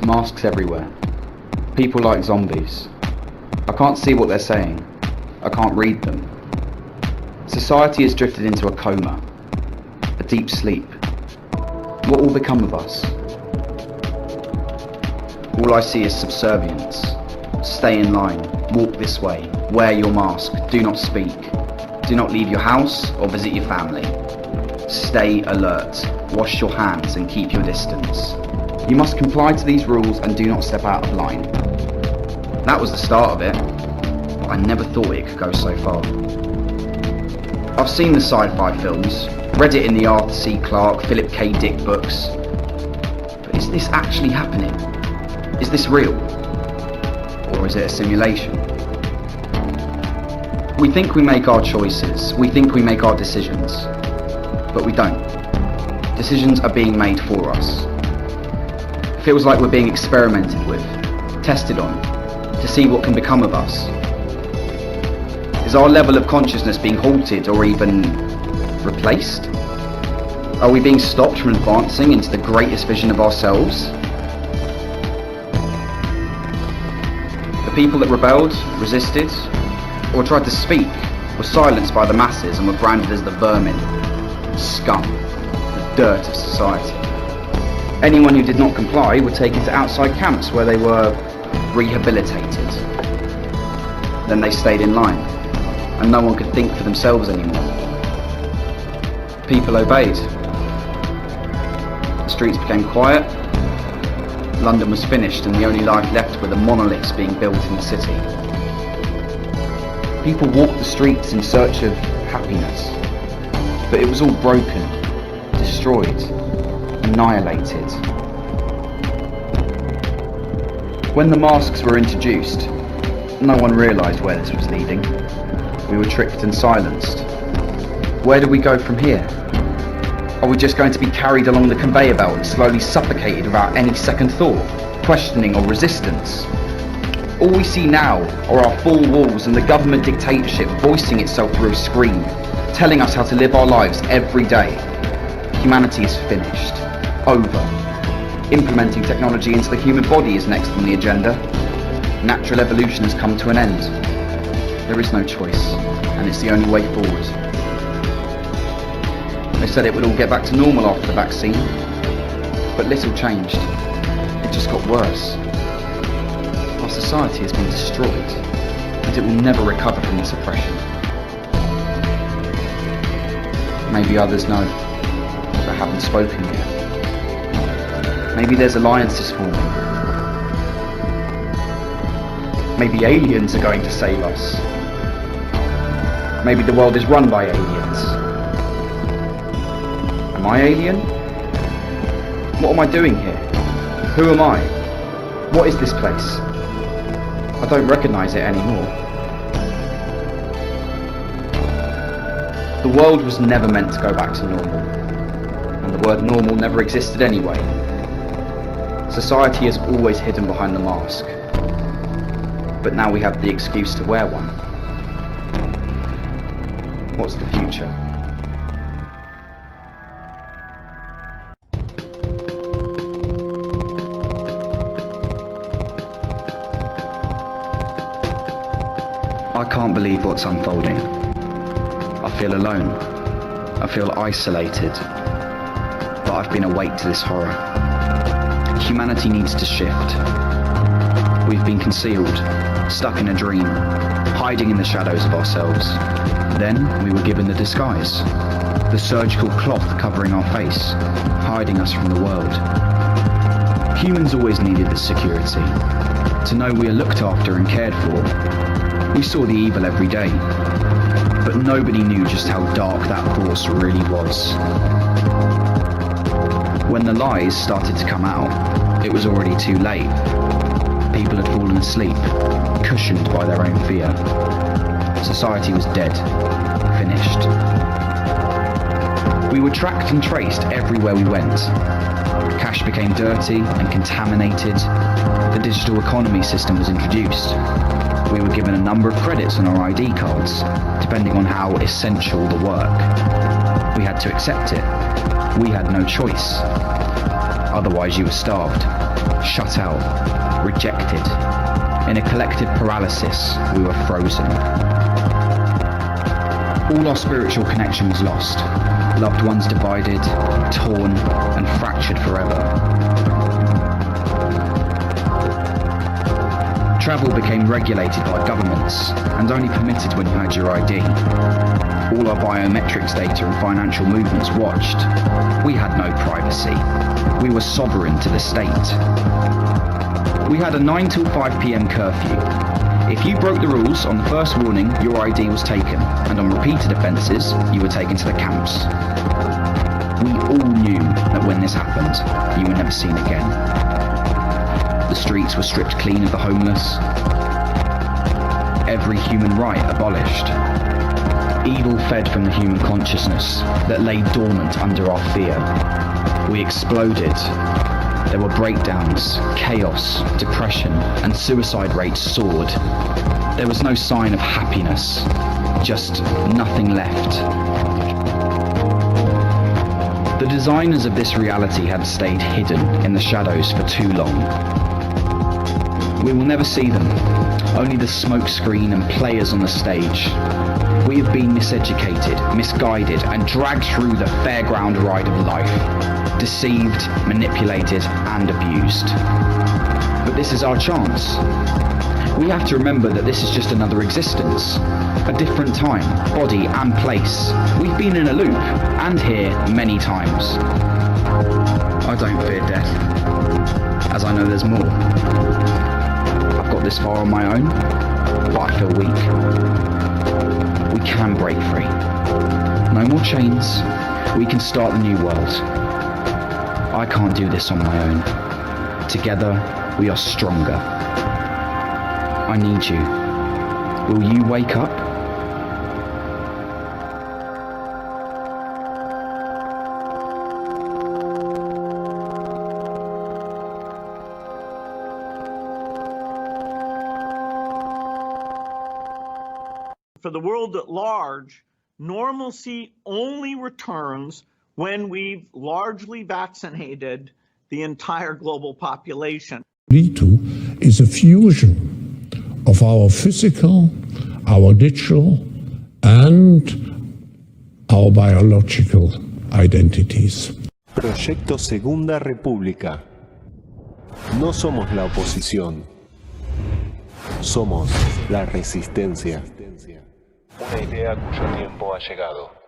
Masks everywhere. People like zombies. I can't see what they're saying. I can't read them. Society has drifted into a coma, a deep sleep. What will become of us? All I see is subservience. Stay in line, walk this way, wear your mask, do not speak. Do not leave your house or visit your family. Stay alert, wash your hands and keep your distance. You must comply to these rules and do not step out of line. That was the start of it, but I never thought it could go so far. I've seen the sci-fi films, read it in the Arthur C. Clarke, Philip K. Dick books, but is this actually happening? Is this real? Or is it a simulation? We think we make our choices, we think we make our decisions, but we don't. Decisions are being made for us. It feels like we're being experimented with, tested on, to see what can become of us. Is our level of consciousness being halted or even replaced? Are we being stopped from advancing into the greatest vision of ourselves? The people that rebelled, resisted, or tried to speak were silenced by the masses and were branded as the vermin, scum, the dirt of society. Anyone who did not comply were taken to outside camps where they were rehabilitated. Then they stayed in line, and no one could think for themselves anymore. People obeyed. The streets became quiet. London was finished, and the only life left were the monoliths being built in the city. People walked the streets in search of happiness, but it was all broken, destroyed, annihilated. When the masks were introduced, no one realised where this was leading. We were tricked and silenced. Where do we go from here? Are we just going to be carried along the conveyor belt and slowly suffocated without any second thought, questioning or resistance? All we see now are our four walls and the government dictatorship voicing itself through a screen, telling us how to live our lives every day. Humanity is finished. Over. Implementing technology into the human body is next on the agenda. Natural evolution has come to an end. There is no choice, and it's the only way forward. They said it would all get back to normal after the vaccine, but little changed. It just got worse. Our society has been destroyed, and it will never recover from this oppression. Maybe others know, but haven't spoken yet. Maybe there's alliances forming. Maybe aliens are going to save us. Maybe the world is run by aliens. Am I alien? What am I doing here? Who am I? What is this place? I don't recognise it anymore. The world was never meant to go back to normal, and the word normal never existed anyway. Society has always hidden behind the mask, but now we have the excuse to wear one. What's the future? I can't believe what's unfolding. I feel alone. I feel isolated. But I've been awake to this horror. Humanity needs to shift. We've been concealed, stuck in a dream, hiding in the shadows of ourselves. Then we were given the disguise, the surgical cloth covering our face, hiding us from the world. Humans always needed this security, to know we are looked after and cared for. We saw the evil every day, but nobody knew just how dark that force really was. When the lies started to come out, it was already too late. People had fallen asleep, cushioned by their own fear. Society was dead, finished. We were tracked and traced everywhere we went. Cash became dirty and contaminated. The digital economy system was introduced. We were given a number of credits on our ID cards, depending on how essential the work. We had to accept it. We had no choice. Otherwise you were starved. shut out, rejected. In a collective paralysis, we were frozen. All our spiritual connection was lost. Loved ones divided, torn, and fractured forever. Travel became regulated by governments and only permitted when you had your ID. All our biometrics data and financial movements watched. We had no privacy. We were sovereign to the state. We had a 9 till 5 p.m. curfew. If you broke the rules on the first warning, your ID was taken, and on repeated offences, you were taken to the camps. We all knew that when this happened, you were never seen again. The streets were stripped clean of the homeless. Every human right abolished. Evil fed from the human consciousness that lay dormant under our fear. We exploded. There were breakdowns, chaos, depression, and suicide rates soared. There was no sign of happiness, just nothing left. The designers of this reality had stayed hidden in the shadows for too long. We will never see them, only the smoke screen and players on the stage. We have been miseducated, misguided, and dragged through the fairground ride of life, deceived, manipulated, and abused. But this is our chance. We have to remember that this is just another existence, a different time, body, and place. We've been in a loop, and here many times. I don't fear death, as I know there's more. I've got this far on my own, but I feel weak. We can break free. No more chains. We can start the new world. I can't do this on my own. Together, we are stronger. I need you. Will you wake up? For the world at large, normalcy only returns when we've largely vaccinated the entire global population. V2 is a fusion of our physical, our digital, and our biological identities. Proyecto Segunda República. No somos la oposición. Somos la resistencia. Una idea cuyo tiempo ha llegado.